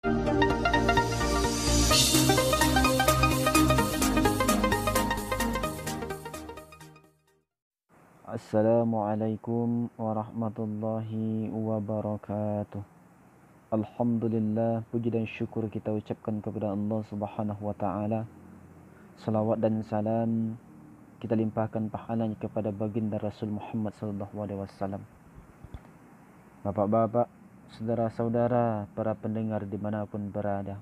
Assalamualaikum warahmatullahi wabarakatuh. Alhamdulillah, puji dan syukur kita ucapkan kepada Allah Subhanahu wa taala. Salawat dan salam kita limpahkan pahalanya kepada baginda Rasul Muhammad sallallahu alaihi wasallam. Bapak-bapak, saudara-saudara, para pendengar dimanapun berada.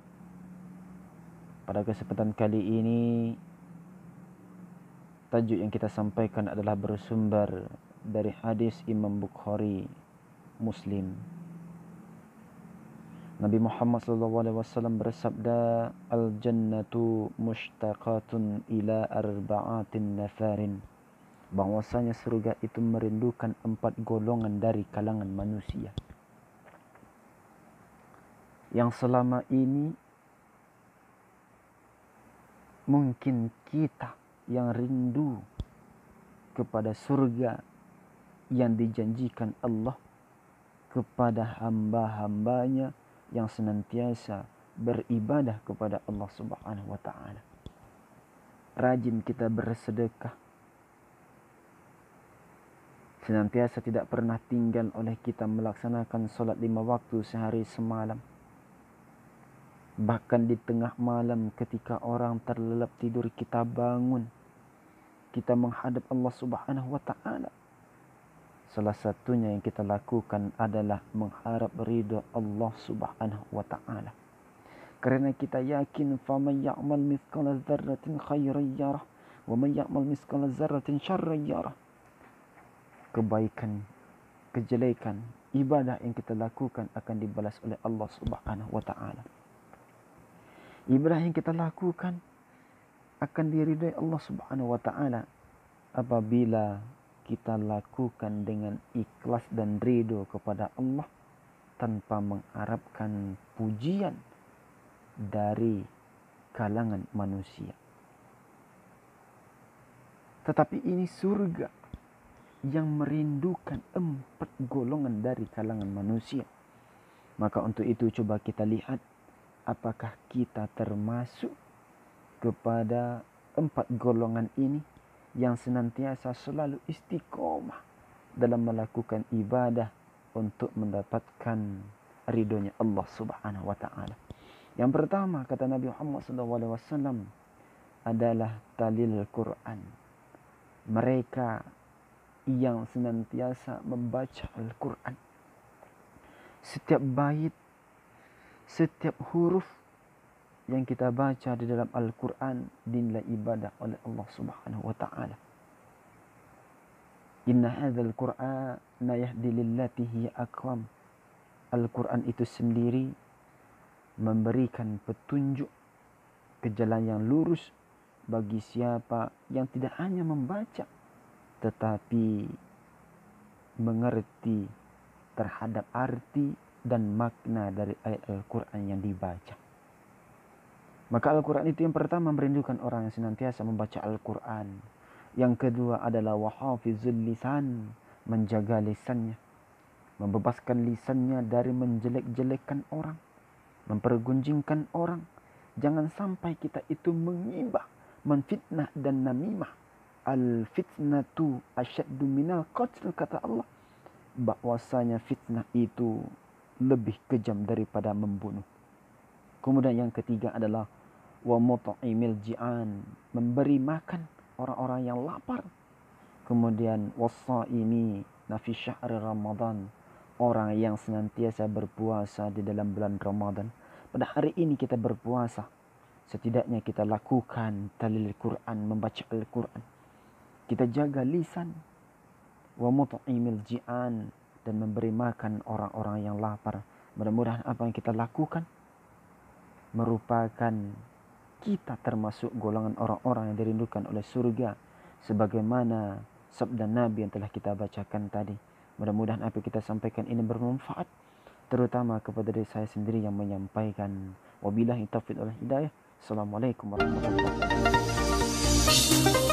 Pada kesempatan kali ini, tajuk yang kita sampaikan adalah bersumber dari hadis Imam Bukhari Muslim. Nabi Muhammad SAW bersabda, Al-jannatu mushtaqatun ila arba'atin nafarin. Bahwasanya surga itu merindukan 4 golongan dari kalangan manusia. Yang selama ini mungkin kita yang rindu kepada surga yang dijanjikan Allah kepada hamba-hambanya yang senantiasa beribadah kepada Allah Subhanahu wa taala. Rajin kita bersedekah. Senantiasa tidak pernah tinggal oleh kita melaksanakan solat 5 waktu sehari semalam. Bahkan di tengah malam ketika orang terlelap tidur, kita bangun. Kita menghadap Allah Subhanahu wa taala. Salah satunya yang kita lakukan adalah mengharap ridha Allah Subhanahu wa taala. Karena kita yakin faman ya'mal mithqala dzarratin khairan yarah wa man ya'mal mithqala dzarratin syarran yarah. Kebaikan, kejelekan, ibadah yang kita lakukan akan dibalas oleh Allah Subhanahu wa taala. Ibadah yang kita lakukan akan diridai Allah Subhanahu wa taala apabila kita lakukan dengan ikhlas dan ridho kepada Allah tanpa mengharapkan pujian dari kalangan manusia. Tetapi ini surga yang merindukan 4 golongan dari kalangan manusia. Maka untuk itu coba kita lihat apakah kita termasuk kepada 4 golongan ini yang senantiasa selalu istiqomah dalam melakukan ibadah untuk mendapatkan ridhonya Allah Subhanahu wa taala. Yang pertama kata Nabi Muhammad SAW adalah talil Quran. Mereka yang senantiasa membaca Al-Quran. Setiap bait, setiap huruf yang kita baca di dalam Al-Quran dinilai ibadah oleh Allah Subhanahu wa taala. Inna hadzal Qur'ana yahdi lillati hiya aqwam. Al-Quran itu sendiri memberikan petunjuk ke jalan yang lurus bagi siapa yang tidak hanya membaca tetapi mengerti terhadap arti dan makna dari ayat Al-Quran yang dibaca. Maka Al-Quran itu yang pertama merindukan orang yang senantiasa membaca Al-Quran. Yang kedua adalah wahafizul lisan, menjaga lisannya, membebaskan lisannya dari menjelek-jelekkan orang, mempergunjingkan orang. Jangan sampai kita itu mengibah, menfitnah dan namimah. Al-fitnatu asyaddu minal qatl, kata Allah. Bahwasanya fitnah itu lebih kejam daripada membunuh. Kemudian yang ketiga adalah wa mut'imil ji'an, memberi makan orang-orang yang lapar. Kemudian wasaimi nafi syahr Ramadan, orang yang senantiasa berpuasa di dalam bulan Ramadan. Pada hari ini kita berpuasa, setidaknya kita lakukan talil Quran, membaca Al-Quran. Kita jaga lisan, wa mut'imil ji'an, dan memberi makan orang-orang yang lapar. Mudah-mudahan apa yang kita lakukan merupakan kita termasuk golongan orang-orang yang dirindukan oleh surga, sebagaimana sabda Nabi yang telah kita bacakan tadi. Mudah-mudahan apa yang kita sampaikan ini bermanfaat, terutama kepada diri saya sendiri yang menyampaikan. Wabillahi taufiq wal hidayah. Assalamualaikum warahmatullahi wabarakatuh.